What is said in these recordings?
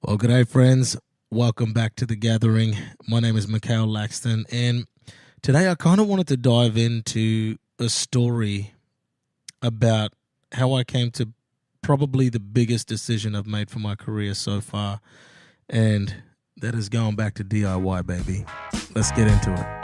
Well, good day, friends. Welcome back to The Gathering. My name is Mikhail Laxton, and today I kind of wanted to dive into a story about how I came to probably the biggest decision I've made for my career so far, and that is going back to DIY, baby. Let's get into it.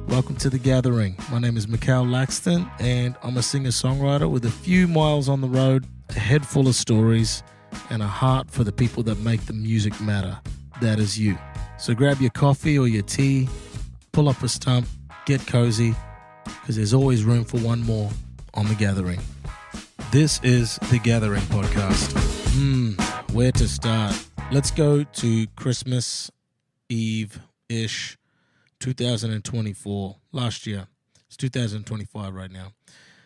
Welcome to The Gathering. My name is Mikhail Laxton, and I'm a singer-songwriter with a few miles on the road, a head full of stories, and a heart for the people that make the music matter. That is you. So grab your coffee or your tea, pull up a stump, get cozy, because there's always room for one more on The Gathering. This is The Gathering Podcast. Where to start? Let's go to Christmas Eve-ish. 2024, last year. It's 2025 right now.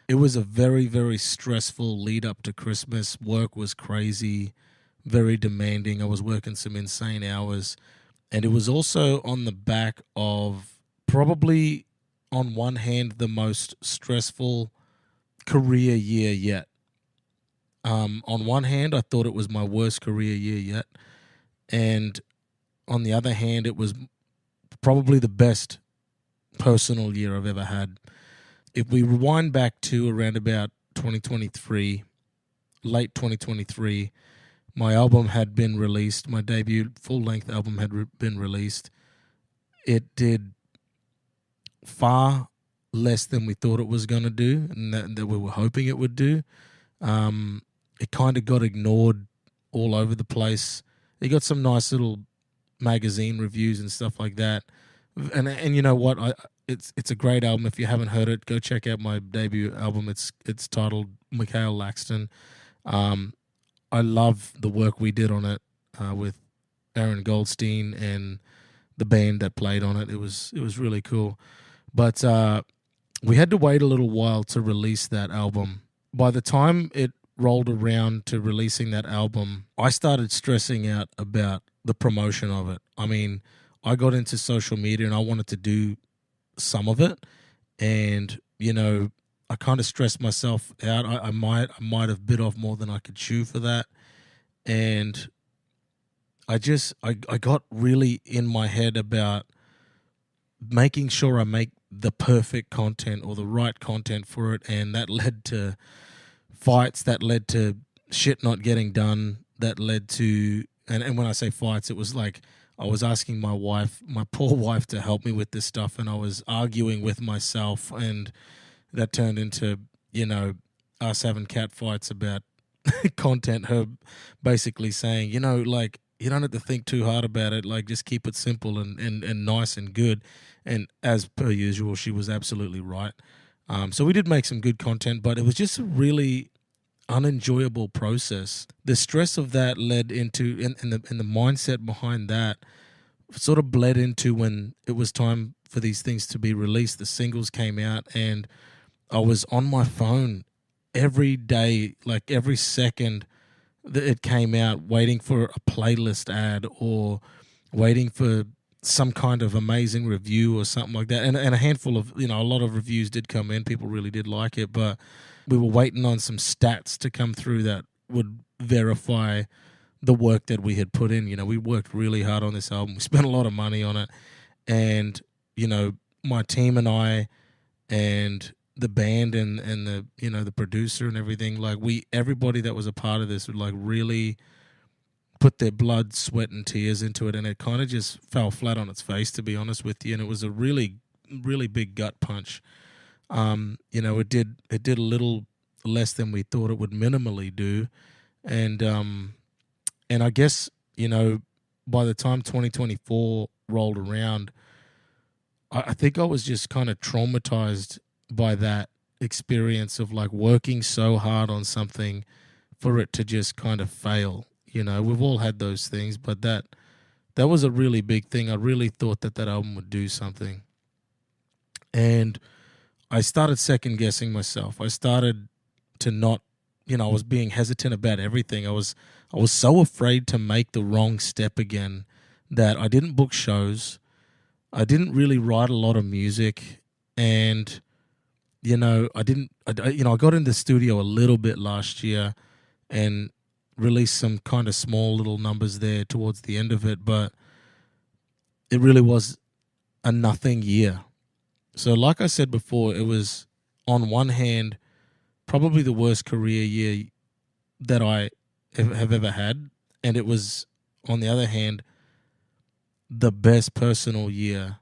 It was a very, very stressful lead up to Christmas. Work was crazy, very demanding. I was working some insane hours. And it was also on the back of probably, on one hand, the most stressful career year yet. On one hand, I thought it was my worst career year yet. And on the other hand, it was probably the best personal year I've ever had. If we rewind back to around about 2023, late 2023, my album had been released. My debut full-length album had been released. It did far less than we thought it was going to do and that we were hoping it would do. It kind of got ignored all over the place. It got some nice little magazine reviews and stuff like that, and you know what? It's a great album. If you haven't heard it, go check out my debut album. It's titled Mikhail Laxton. I love the work we did on it with Aaron Goldstein and the band that played on it. It was really cool, but we had to wait a little while to release that album. By the time it rolled around to releasing that album, I started stressing out about the promotion of it. I mean, I got into social media and I wanted to do some of it, and you know, I kind of stressed myself out. I might have bit off more than I could chew for that, and I got really in my head about making sure I make the perfect content or the right content for it, and that led to fights, that led to shit not getting done, that led to and when I say fights, it was like I was asking my wife, my poor wife, to help me with this stuff, and I was arguing with myself, and that turned into, you know, us having cat fights about content, her basically saying, you know, like, you don't have to think too hard about it, like, just keep it simple and nice and good. And as per usual, she was absolutely right. So we did make some good content, but it was just a really unenjoyable process. The stress of that led into, and the mindset behind that sort of bled into when it was time for these things to be released. The singles came out, and I was on my phone every day, like every second that it came out, waiting for a playlist ad or waiting for some kind of amazing review or something like that. And a handful of, you know, a lot of reviews did come in. People really did like it, but we were waiting on some stats to come through that would verify the work that we had put in. You know, we worked really hard on this album. We spent a lot of money on it. And, you know, my team and I and the band and the, you know, the producer and everything, like everybody that was a part of this would like really put their blood, sweat, and tears into it. And it kind of just fell flat on its face, to be honest with you. And it was a really, really big gut punch. You know, it did a little less than we thought it would minimally do. And I guess, you know, by the time 2024 rolled around, I think I was just kind of traumatized by that experience of like working so hard on something for it to just kind of fail. You know, we've all had those things, but that was a really big thing. I really thought that album would do something. And I started second guessing myself. I started to not, you know, I was being hesitant about everything. I was so afraid to make the wrong step again that I didn't book shows. I didn't really write a lot of music, and I got in the studio a little bit last year and released some kind of small little numbers there towards the end of it, but it really was a nothing year. So like I said before, it was on one hand probably the worst career year that I have ever had, and it was on the other hand the best personal year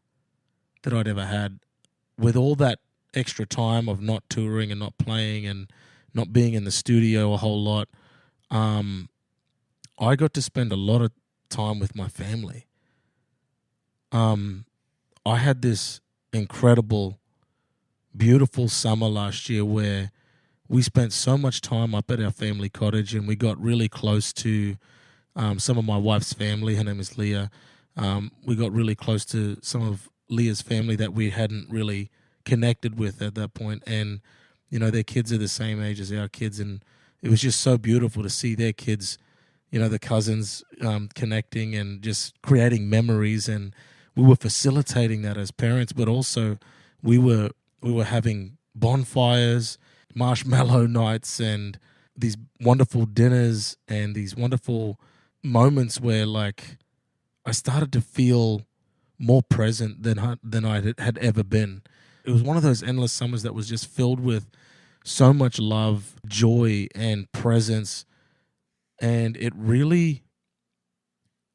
that I'd ever had, with all that extra time of not touring and not playing and not being in the studio a whole lot. I got to spend a lot of time with my family. I had this incredible, beautiful summer last year where we spent so much time up at our family cottage, and we got really close to some of my wife's family. Her name is Leah. We got really close to some of Leah's family that we hadn't really connected with at that point. And, their kids are the same age as our kids. And it was just so beautiful to see their kids, the cousins connecting and just creating memories. And we were facilitating that as parents, but also we were having bonfires, marshmallow nights, and these wonderful dinners and these wonderful moments where, like, I started to feel more present than I had ever been. It was one of those endless summers that was just filled with so much love, joy, and presence, and it really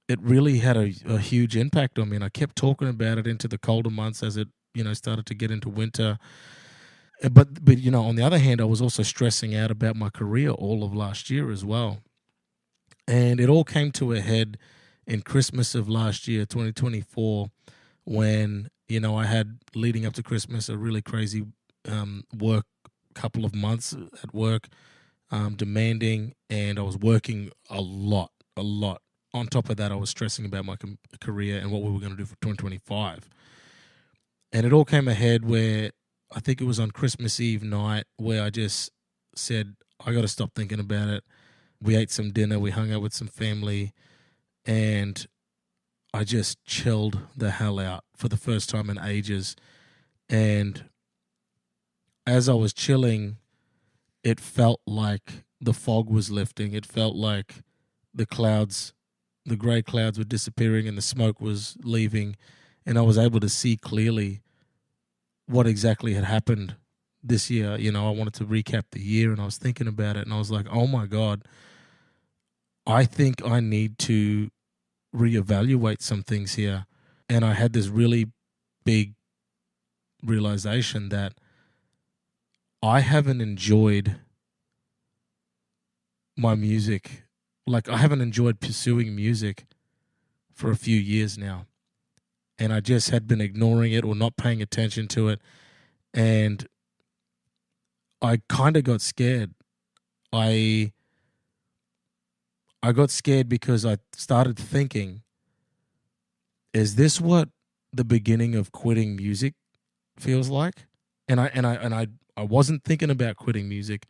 had a huge impact on me. And I kept talking about it into the colder months as it started to get into winter. But on the other hand, I was also stressing out about my career all of last year as well. And it all came to a head in Christmas of last year, 2024, when, I had, leading up to Christmas, a really crazy work couple of months at work, demanding, and I was working a lot. On top of that, I was stressing about my career and what we were going to do for 2025. And it all came ahead where I think it was on Christmas Eve night where I just said, I got to stop thinking about it. We ate some dinner, we hung out with some family, and I just chilled the hell out for the first time in ages. And as I was chilling, it felt like the fog was lifting. It felt like the gray clouds were disappearing and the smoke was leaving, and I was able to see clearly what exactly had happened this year. I wanted to recap the year, and I was thinking about it, and I was like, oh my God, I think I need to reevaluate some things here. And I had this really big realization that I haven't enjoyed my music. Like, I haven't enjoyed pursuing music for a few years now. And I just had been ignoring it or not paying attention to it. And I kind of got scared. I got scared because I started thinking, is this what the beginning of quitting music feels like? And I wasn't thinking about quitting music.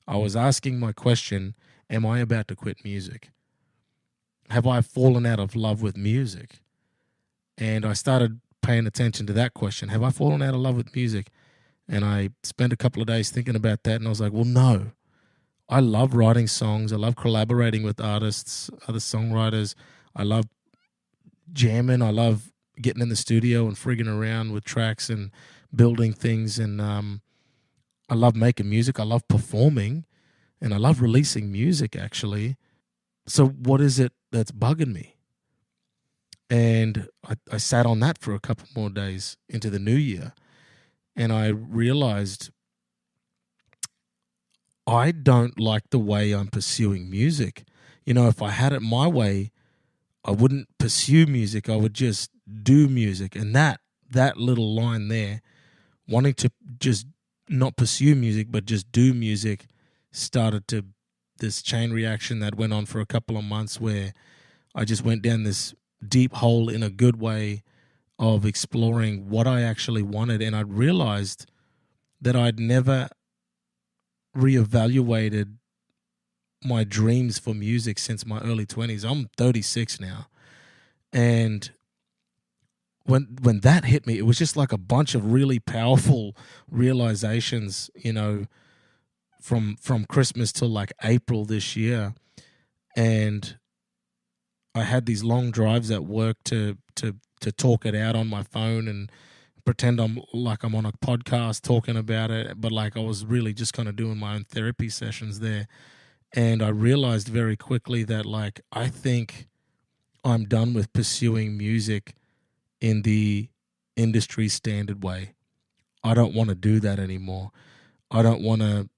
I was asking my question, am I about to quit music? Have I fallen out of love with music? And I started paying attention to that question. Have I fallen out of love with music? And I spent a couple of days thinking about that, and I was like, well, no. I love writing songs. I love collaborating with artists, other songwriters. I love jamming. I love getting in the studio and frigging around with tracks and building things. And I love making music. I love performing. And I love releasing music, actually. So what is it that's bugging me? And I sat on that for a couple more days into the new year. And I realized I don't like the way I'm pursuing music. If I had it my way, I wouldn't pursue music. I would just do music. And that little line there, wanting to just not pursue music, but just do music, started to this chain reaction that went on for a couple of months where I just went down this deep hole in a good way of exploring what I actually wanted. And I realized that I'd never reevaluated my dreams for music since my early 20s. I'm 36 now. And when that hit me, it was just like a bunch of really powerful realizations, from Christmas till like April this year. And I had these long drives at work to talk it out on my phone and pretend I'm on a podcast talking about it, but like I was really just kind of doing my own therapy sessions there. And I realized very quickly that like I think I'm done with pursuing music in the industry standard way. I don't want to do that anymore. I don't want to.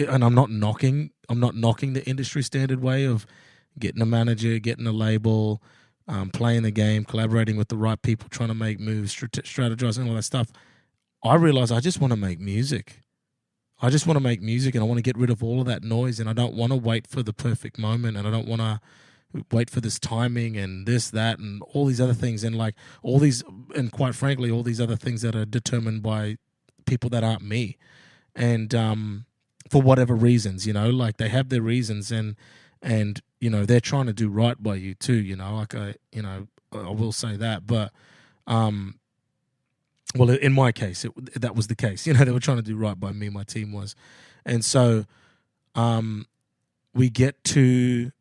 And I'm not knocking. I'm not knocking the industry standard way of getting a manager, getting a label, playing the game, collaborating with the right people, trying to make moves, strategizing, all that stuff. I realize I just want to make music. I just want to make music, and I want to get rid of all of that noise, and I don't want to wait for the perfect moment, and I don't want to wait for this timing and this, that, and all these other things, and like all these, and quite frankly, all these other things that are determined by people that aren't me. And for whatever reasons, like they have their reasons, and they're trying to do right by you too, like I will say that. But well, in my case, that was the case. They were trying to do right by me, my team was. And so we get to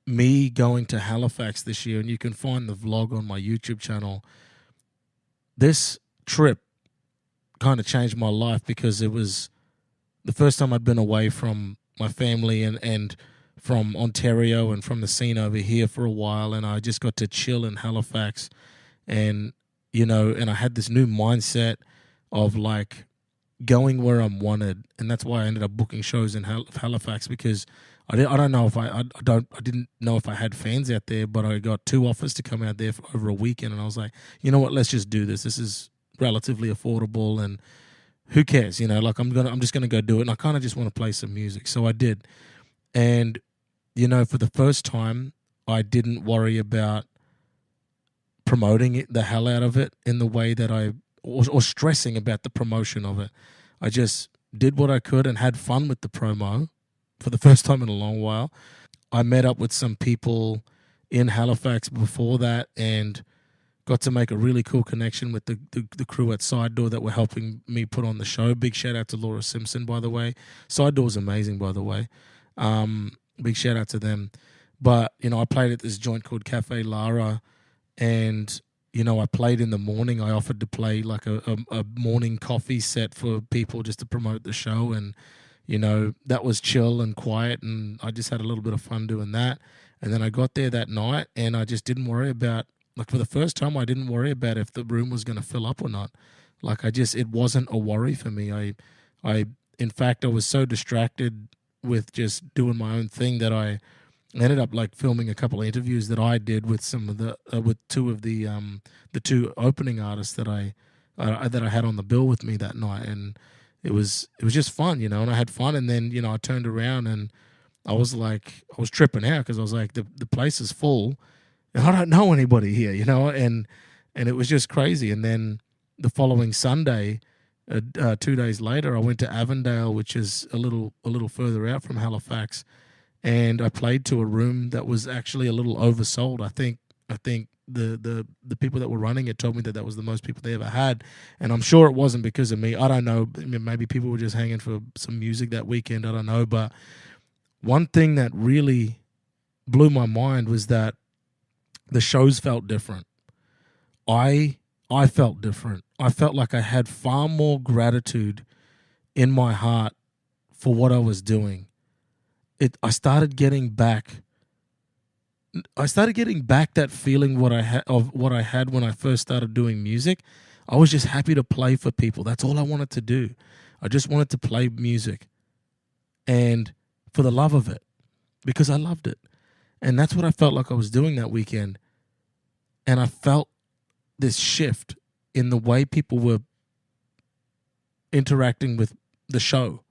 me going to Halifax this year, and you can find the vlog on my YouTube channel. This trip kind of changed my life because it was the first time I'd been away from my family and from Ontario and from the scene over here for a while, and I just got to chill in Halifax, and and I had this new mindset of like going where I'm wanted, and that's why I ended up booking shows in Halifax, because I don't know if I didn't know if I had fans out there, but I got 2 offers to come out there for over a weekend, and I was like, you know what, let's just do this. This is relatively affordable, and who cares? Like I'm just gonna go do it, and I kind of just want to play some music, so I did. And for the first time, I didn't worry about promoting it, the hell out of it, in the way that or stressing about the promotion of it. I just did what I could and had fun with the promo for the first time in a long while. I met up with some people in Halifax before that and got to make a really cool connection with the crew at Side Door that were helping me put on the show. Big shout out to Laura Simpson, by the way. Side Door's amazing, by the way. Big shout out to them. But, I played at this joint called Cafe Lara, and, I played in the morning. I offered to play like a morning coffee set for people just to promote the show, and, that was chill and quiet, and I just had a little bit of fun doing that. And then I got there that night, and I just didn't worry about, like for the first time, I didn't worry about if the room was going to fill up or not. Like it wasn't a worry for me. In fact, I was so distracted with just doing my own thing that I ended up like filming a couple of interviews that I did with some of with 2 of the 2 opening artists that I had on the bill with me that night, and it was just fun, and I had fun. And then I turned around and I was tripping out because I was like, the place is full, and I don't know anybody here, and it was just crazy. And then the following Sunday, 2 days later, I went to Avondale, which is a little further out from Halifax, and I played to a room that was actually a little oversold. I think the people that were running it told me that was the most people they ever had, and I'm sure it wasn't because of me. I don't know. Maybe people were just hanging for some music that weekend. I don't know. But one thing that really blew my mind was that the shows felt different. I felt different. I felt like I had far more gratitude in my heart for what I was doing. I started getting back that feeling what I had when I first started doing music. I was just happy to play for people. That's all I wanted to do. I just wanted to play music, and for the love of it, because I loved it. And that's what I felt like I was doing that weekend. And I felt this shift in the way people were interacting with the show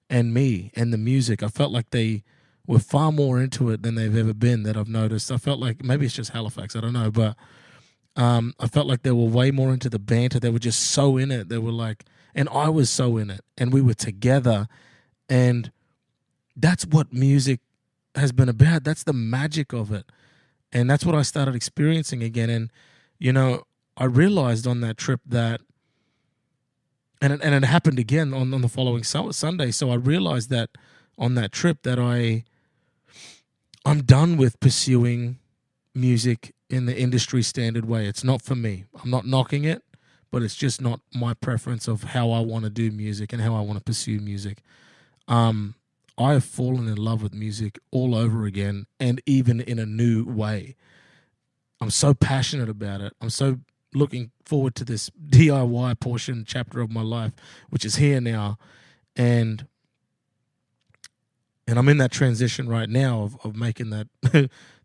and me and the music. I felt like they were far more into it than they've ever been, that I've noticed. I felt like, maybe it's just Halifax, I don't know, but I felt like they were way more into the banter. They were just so in it. They were like, and I was so in it, and we were together, and that's what music has been about. That's the magic of it. And that's what I started experiencing again. you know, I realized on that trip that, and it happened again on the following Sunday. So I realized that on that trip that I'm done with pursuing music in the industry standard way. It's not for me. I'm not knocking it, but it's just not my preference of how I want to do music and how I want to pursue music. I have fallen in love with music all over again, and even in a new way. I'm so passionate about it. I'm so looking forward to this DIY portion chapter of my life, which is here now, and I'm in that transition right now of making that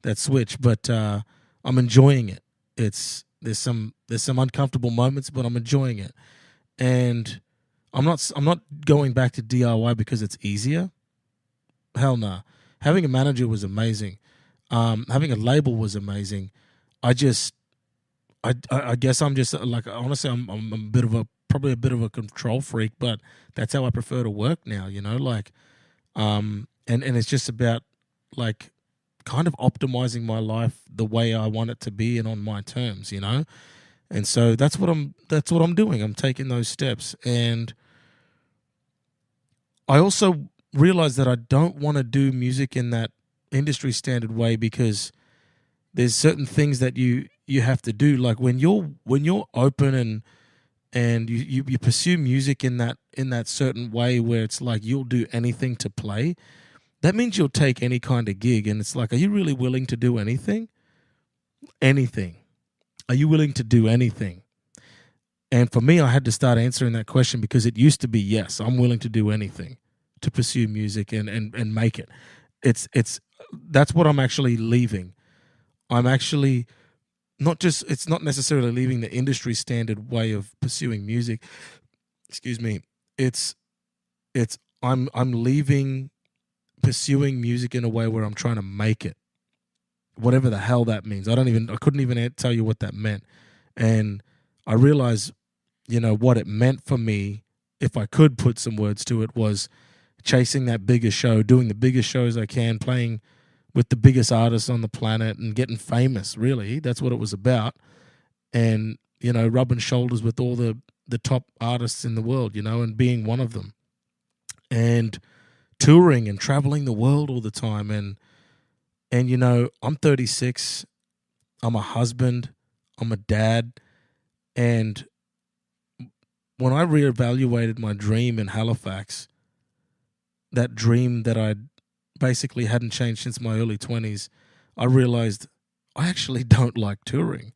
that switch. But I'm enjoying it. There's some uncomfortable moments, but I'm enjoying it, and I'm not going back to DIY because it's easier. Hell no. Having a manager was amazing. Having a label was amazing. I guess I'm just like, honestly, I'm probably a bit of a control freak, but that's how I prefer to work now, like, and it's just about like kind of optimizing my life the way I want it to be and on my terms, and so that's what I'm doing. I'm taking those steps, and I also realize that I don't want to do music in that industry standard way, because there's certain things that you have to do. Like when you're open and you pursue music in that certain way where it's like you'll do anything to play, that means you'll take any kind of gig. And it's like, are you really willing to do anything? Anything. Are you willing to do anything? And for me, I had to start answering that question, because it used to be, yes, I'm willing to do anything to pursue music and make it. That's what I'm actually leaving. I'm actually it's not necessarily leaving the industry standard way of pursuing music. Excuse me. I'm leaving pursuing music in a way where I'm trying to make it. Whatever the hell that means. I couldn't even tell you what that meant. And I realized, what it meant for me, if I could put some words to it, was chasing that bigger show, doing the biggest shows I can, playing with the biggest artists on the planet and getting famous, really. That's what it was about. And, rubbing shoulders with all the top artists in the world, and being one of them. And touring and traveling the world all the time. And I'm 36. I'm a husband. I'm a dad. And when I reevaluated my dream in Halifax, that dream that I basically hadn't changed since my early 20s, I realized I actually don't like touring.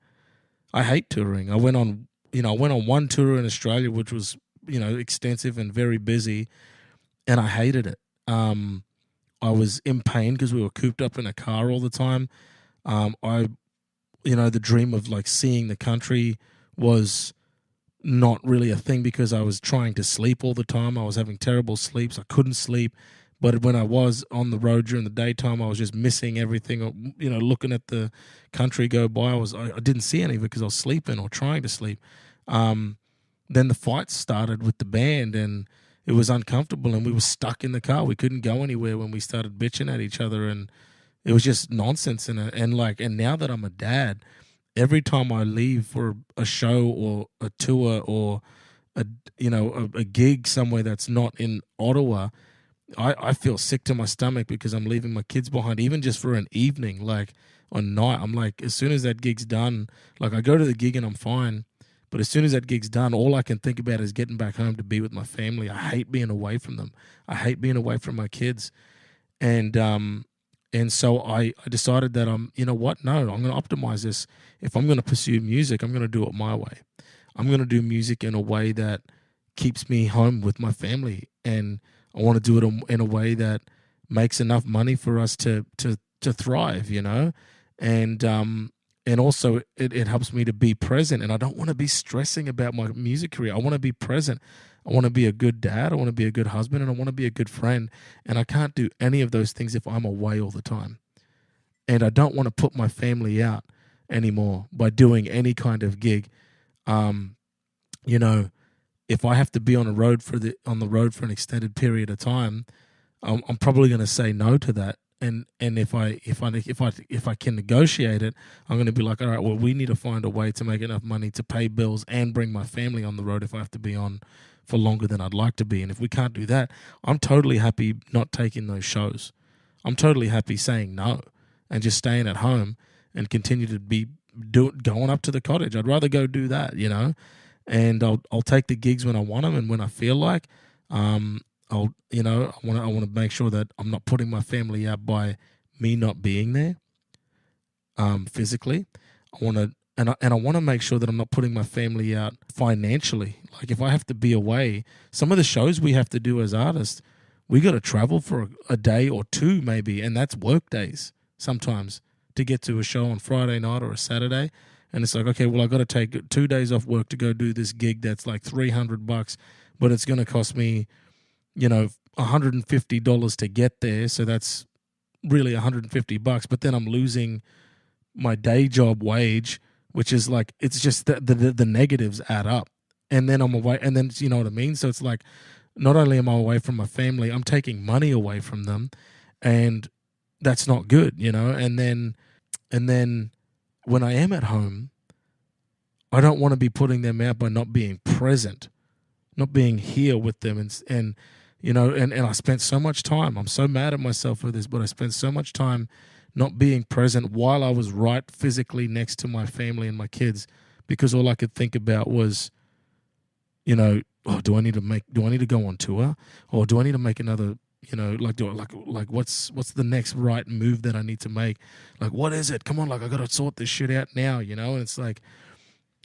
I hate touring. I went on one tour in Australia, which was, extensive and very busy, and I hated it. I was in pain because we were cooped up in a car all the time. The dream of like seeing the country was not really a thing, because I was trying to sleep all the time. I was having terrible sleeps. I couldn't sleep. But when I was on the road during the daytime, I was just missing everything, looking at the country go by. I didn't see any of it because I was sleeping or trying to sleep. Then the fights started with the band, and it was uncomfortable, and we were stuck in the car. We couldn't go anywhere when we started bitching at each other, and it was just nonsense. And now that I'm a dad, every time I leave for a show or a tour or a gig somewhere that's not in Ottawa, I feel sick to my stomach, because I'm leaving my kids behind, even just for an evening, like on night. I'm like, as soon as that gig's done, like I go to the gig and I'm fine, but as soon as that gig's done, all I can think about is getting back home to be with my family. I hate being away from them. I hate being away from my kids. And so I decided that what? No, I'm going to optimize this. If I'm going to pursue music, I'm going to do it my way. I'm going to do music in a way that keeps me home with my family, and I want to do it in a way that makes enough money for us to thrive, and also it helps me to be present. And I don't want to be stressing about my music career. I want to be present. I want to be a good dad. I want to be a good husband, and I want to be a good friend. And I can't do any of those things if I'm away all the time. And I don't want to put my family out anymore by doing any kind of gig. If I have to be on the road for an extended period of time, I'm probably going to say no to that and if I can negotiate it, I'm going to be like, all right, well, we need to find a way to make enough money to pay bills and bring my family on the road if I have to be on for longer than I'd like to be. And if we can't do that, I'm totally happy not taking those shows. I'm totally happy saying no and just staying at home and continue to be going up to the cottage. I'd rather go do that, and I'll take the gigs when I want them and when I feel like. I want to make sure that I'm not putting my family out by me not being there, physically. I want to make sure that I'm not putting my family out financially. Like if I have to be away, some of the shows we have to do as artists, we got to travel for a day or two maybe, and that's work days sometimes to get to a show on Friday night or a Saturday. And it's like, okay, well, I got to take 2 days off work to go do this gig that's like $300, but it's going to cost me, $150 to get there. So that's really $150. But then I'm losing my day job wage, which is like, it's just the negatives add up. And then I'm away. And then, you know what I mean? So it's like, not only am I away from my family, I'm taking money away from them. And that's not good, And then when I am at home, I don't want to be putting them out by not being present, not being here with them. And I spent so much time. I'm so mad at myself for this, but I spent so much time not being present while I was right physically next to my family and my kids, because all I could think about was, do I need to go on tour, or do I need to make another, what's the next right move that I need to make? Like, what is it? Come on, I got to sort this shit out now, And it's like,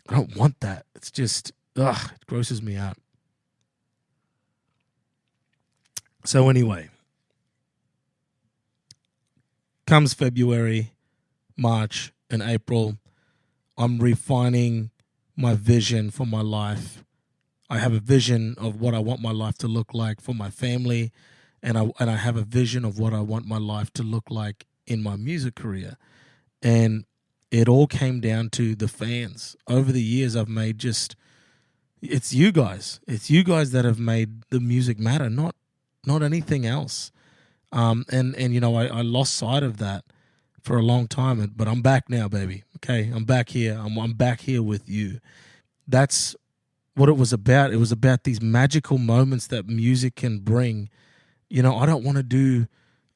I don't want that. It's just, it grosses me out. So anyway, comes February, March, and April, I'm refining my vision for my life. I have a vision of what I want my life to look like for my family, and I have a vision of what I want my life to look like in my music career. And it all came down to the fans. Over the years, I've made it's you guys. It's you guys that have made the music matter, not anything else. I lost sight of that for a long time, but I'm back now, baby. Okay, I'm back here. I'm back here with you. That's what it was about. It was about these magical moments that music can bring. I don't want to do,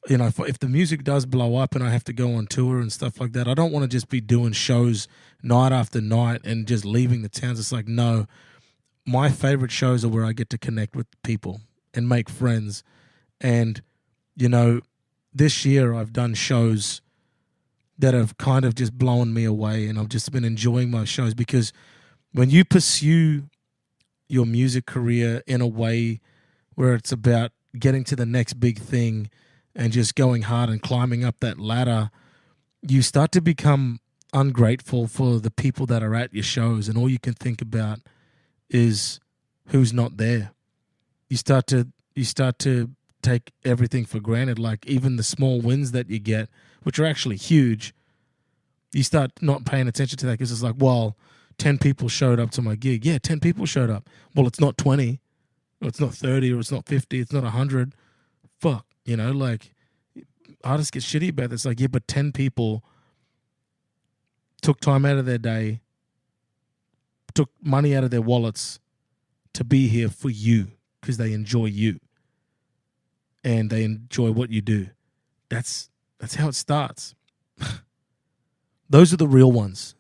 if the music does blow up and I have to go on tour and stuff like that, I don't want to just be doing shows night after night and just leaving the towns. It's like, no, my favorite shows are where I get to connect with people and make friends. And, this year I've done shows that have kind of just blown me away, and I've just been enjoying my shows, because when you pursue your music career in a way where it's about getting to the next big thing and just going hard and climbing up that ladder, you start to become ungrateful for the people that are at your shows, and all you can think about is who's not there. You start to take everything for granted, like even the small wins that you get, which are actually huge. You start not paying attention to that, because it's like, well, 10 people showed up to my gig. Yeah, 10 people showed up. Well, it's not 20, or it's not 30, or it's not 50, it's not 100. Fuck, artists get shitty about this. Like, yeah, but 10 people took time out of their day, took money out of their wallets to be here for you, because they enjoy you and they enjoy what you do. That's how it starts. Those are the real ones.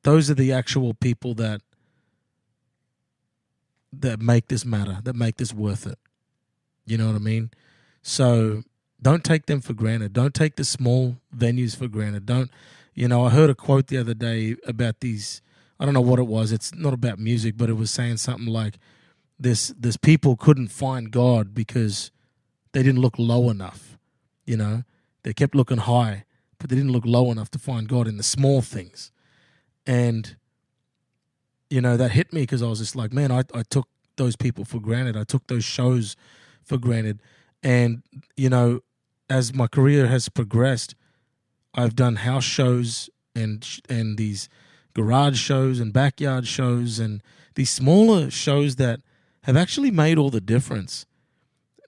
Those are the actual people that make this matter, that make this worth it. You know what I mean? So don't take them for granted. Don't take the small venues for granted. I heard a quote the other day about these, I don't know what it was. It's not about music, but it was saying something like this people couldn't find God because they didn't look low enough. They kept looking high, but they didn't look low enough to find God in the small things. And, that hit me, because I was just like, man, I took those people for granted. I took those shows for granted. And, as my career has progressed, I've done house shows and these garage shows and backyard shows and these smaller shows that have actually made all the difference.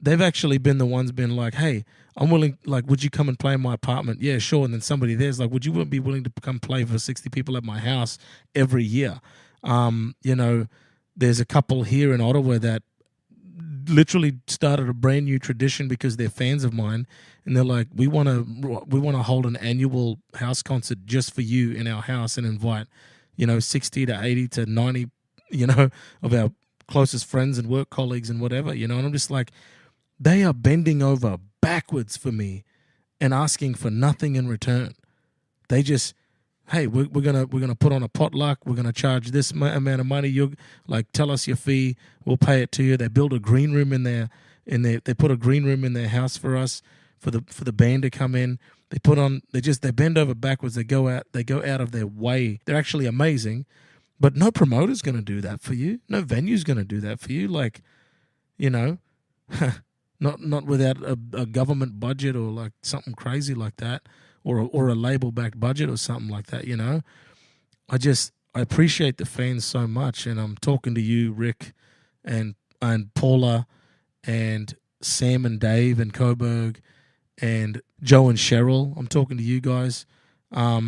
they've actually been the ones been like, hey, I'm willing, like, would you come and play in my apartment? Yeah, sure. And then somebody there's like, would you be willing to come play for 60 people at my house every year? There's a couple here in Ottawa that literally started a brand new tradition because they're fans of mine, and they're like, we want to hold an annual house concert just for you in our house and invite 60 to 80 to 90 of our closest friends and work colleagues and whatever, and I'm just like, they are bending over backwards for me and asking for nothing in return. They just, hey, we're gonna put on a potluck. We're gonna charge this amount of money. You like, tell us your fee. We'll pay it to you. They build a green room they put a green room in their house for us, for the band to come in. They bend over backwards. They go out of their way. They're actually amazing, but no promoter's gonna do that for you. No venue's gonna do that for you. Like, not without a government budget or like something crazy like that. Or a label-backed budget or something like that, I appreciate the fans so much, and I'm talking to you, Rick, and Paula, and Sam and Dave and Coburg, and Joe and Cheryl. I'm talking to you guys. I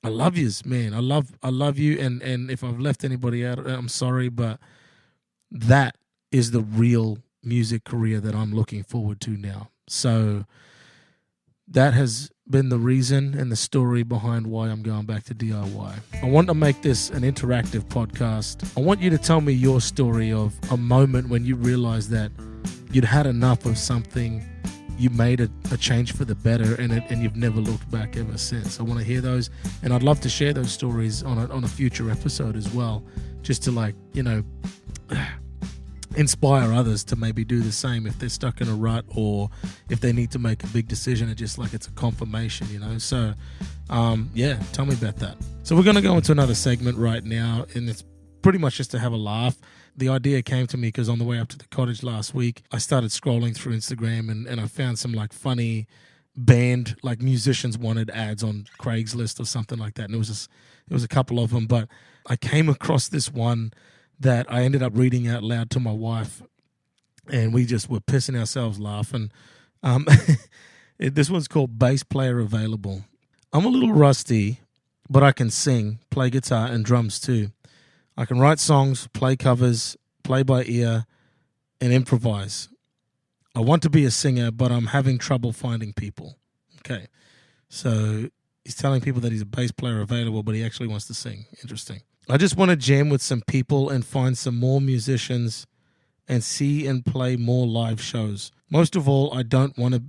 love yous, man. I love you, and if I've left anybody out, I'm sorry, but that is the real music career that I'm looking forward to now. So that has been the reason and the story behind why I'm going back to DIY. I want to make this an interactive podcast. I want you to tell me your story of a moment when you realized that you'd had enough of something, you made a change for the better, and you've never looked back ever since. I want to hear those, and I'd love to share those stories on a future episode as well, just to inspire others to maybe do the same if they're stuck in a rut or if they need to make a big decision. And just like it's a confirmation, So, tell me about that. So we're going to go into another segment right now, and it's pretty much just to have a laugh. The idea came to me because on the way up to the cottage last week, I started scrolling through Instagram and I found some like funny band, like musicians wanted ads on Craigslist or something like that. And it was a couple of them, but I came across this one that I ended up reading out loud to my wife, and we just were pissing ourselves laughing. This one's called Bass Player Available. I'm a little rusty, but I can sing, play guitar, and drums too. I can write songs, play covers, play by ear, and improvise. I want to be a singer, but I'm having trouble finding people. Okay, so he's telling people that he's a bass player available, but he actually wants to sing. Interesting. I just want to jam with some people and find some more musicians and see and play more live shows. Most of all, I don't want to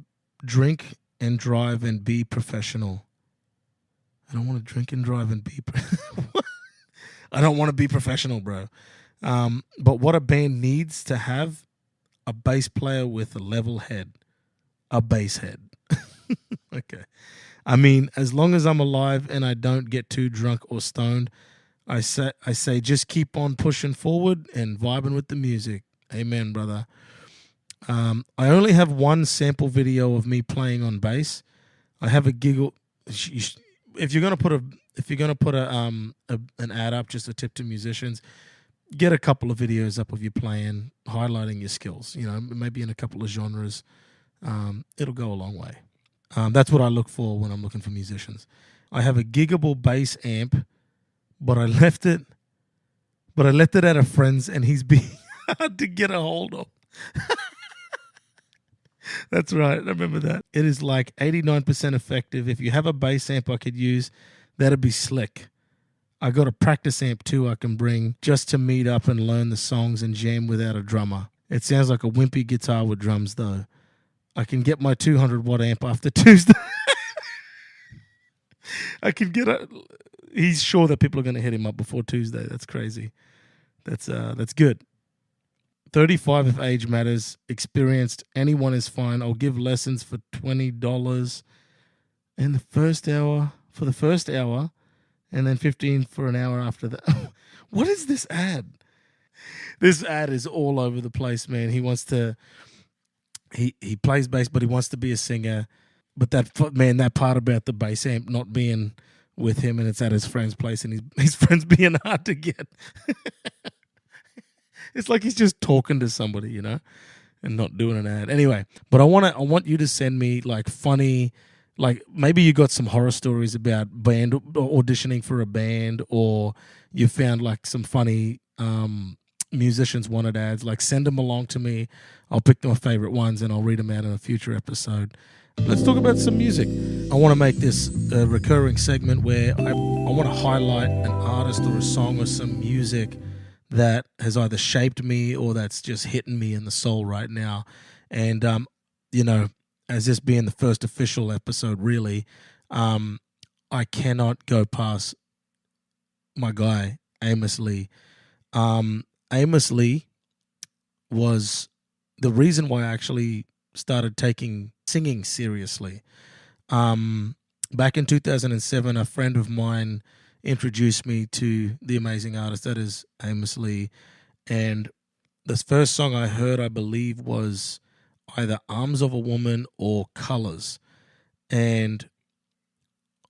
drink and drive and be professional. I don't want to drink and drive and be I don't want to be professional, bro. But what a band needs to have, a bass player with a level head, a bass head. Okay. I mean, as long as I'm alive and I don't get too drunk or stoned, I say just keep on pushing forward and vibing with the music. Amen, brother. I only have one sample video of me playing on bass. I have a giggle. If you're gonna put an ad up, just a tip to musicians, get a couple of videos up of you playing, highlighting your skills. Maybe in a couple of genres. It'll go a long way. That's what I look for when I'm looking for musicians. I have a giggable bass amp, but I left it at a friend's, and he's being hard to get a hold of. That's right. I remember that. It is like 89% effective. If you have a bass amp I could use, that'd be slick. I got a practice amp too I can bring just to meet up and learn the songs and jam without a drummer. It sounds like a wimpy guitar with drums though. I can get my 200-watt amp after Tuesday. I can get he's sure that people are going to hit him up before Tuesday. That's crazy. That's good. 35 if age matters. Experienced. Anyone is fine. I'll give lessons for $20 in the first hour, and then $15 for an hour after that. What is this ad? This ad is all over the place, man. He wants to, he plays bass, but he wants to be a singer. But that part about the bass amp not being with him and it's at his friend's place and his friend's being hard to get. It's like he's just talking to somebody, and not doing an ad. Anyway, but I want you to send me like funny, like maybe you got some horror stories about band auditioning for a band, or you found like some funny musicians wanted ads. Like send them along to me. I'll pick my favorite ones and I'll read them out in a future episode. Let's talk about some music. I want to make this a recurring segment where I want to highlight an artist or a song or some music that has either shaped me or that's just hitting me in the soul right now. And, as this being the first official episode, really, I cannot go past my guy, Amos Lee. Amos Lee was the reason why I actually started taking singing seriously. Back in 2007, a friend of mine introduced me to the amazing artist that is Amos Lee. And the first song I heard, I believe, was either Arms of a Woman or Colors. And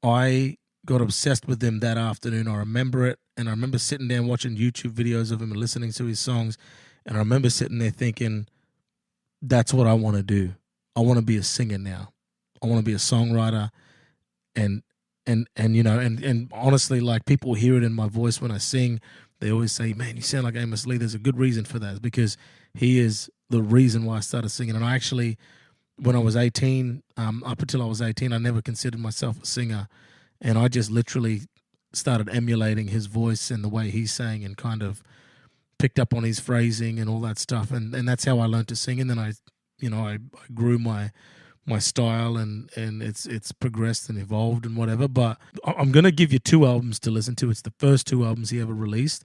I got obsessed with him that afternoon. I remember it. And I remember sitting there watching YouTube videos of him and listening to his songs. And I remember sitting there thinking, that's what I want to do. I want to be a singer now. I want to be a songwriter. And honestly, like, people hear it in my voice when I sing. They always say, man, you sound like Amos Lee. There's a good reason for that. It's because he is the reason why I started singing. And I actually, when I was 18, up until I was 18, I never considered myself a singer. And I just literally started emulating his voice and the way he sang, and kind of picked up on his phrasing and all that stuff. And that's how I learned to sing. And then I grew my style, and it's progressed and evolved and whatever. But I'm going to give you two albums to listen to. It's the first two albums he ever released.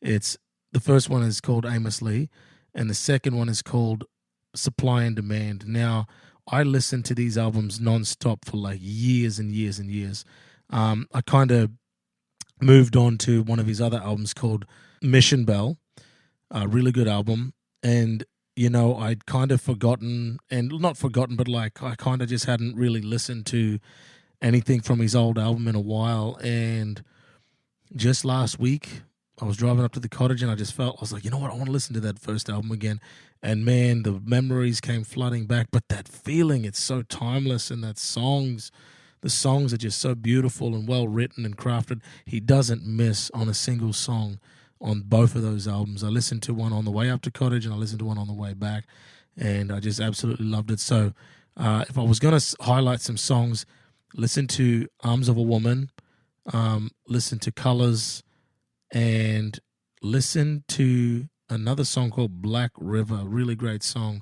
The first one is called Amos Lee, and the second one is called Supply and Demand. Now, I listened to these albums nonstop for like years and years and years. I kind of moved on to one of his other albums called Mission Bell, a really good album. And I'd kind of forgotten, and not forgotten, but like I kind of just hadn't really listened to anything from his old album in a while. And just last week, I was driving up to the cottage and I was like, you know what? I want to listen to that first album again. And man, the memories came flooding back. But that feeling, it's so timeless, and the songs are just so beautiful and well written and crafted. He doesn't miss on a single song on both of those albums. I listened to one on the way up to cottage and I listened to one on the way back, and I just absolutely loved it. So if I was going to highlight some songs, listen to Arms of a Woman, listen to Colors, and listen to another song called Black River, a really great song.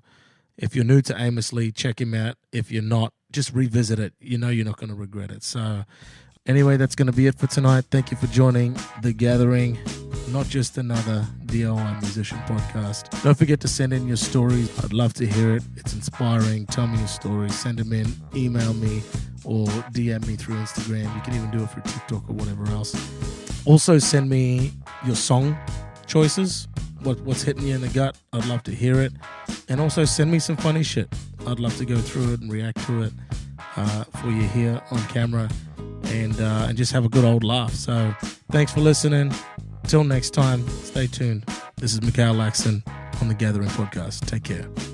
If you're new to Amos Lee, check him out. If you're not, just revisit it. You're not going to regret it. So anyway, that's going to be it for tonight. Thank you for joining The Gathering, not just another DIY musician podcast. Don't forget to send in your stories. I'd love to hear it. It's inspiring. Tell me your stories. Send them in. Email me or DM me through Instagram. You can even do it through TikTok or whatever else. Also, send me your song choices. What's hitting you in the gut? I'd love to hear it. And also send me some funny shit. I'd love to go through it and react to it for you here on camera, and just have a good old laugh. So thanks for listening. Till next time, stay tuned. This is Mikhail Laxton on The Gathering Podcast. Take care.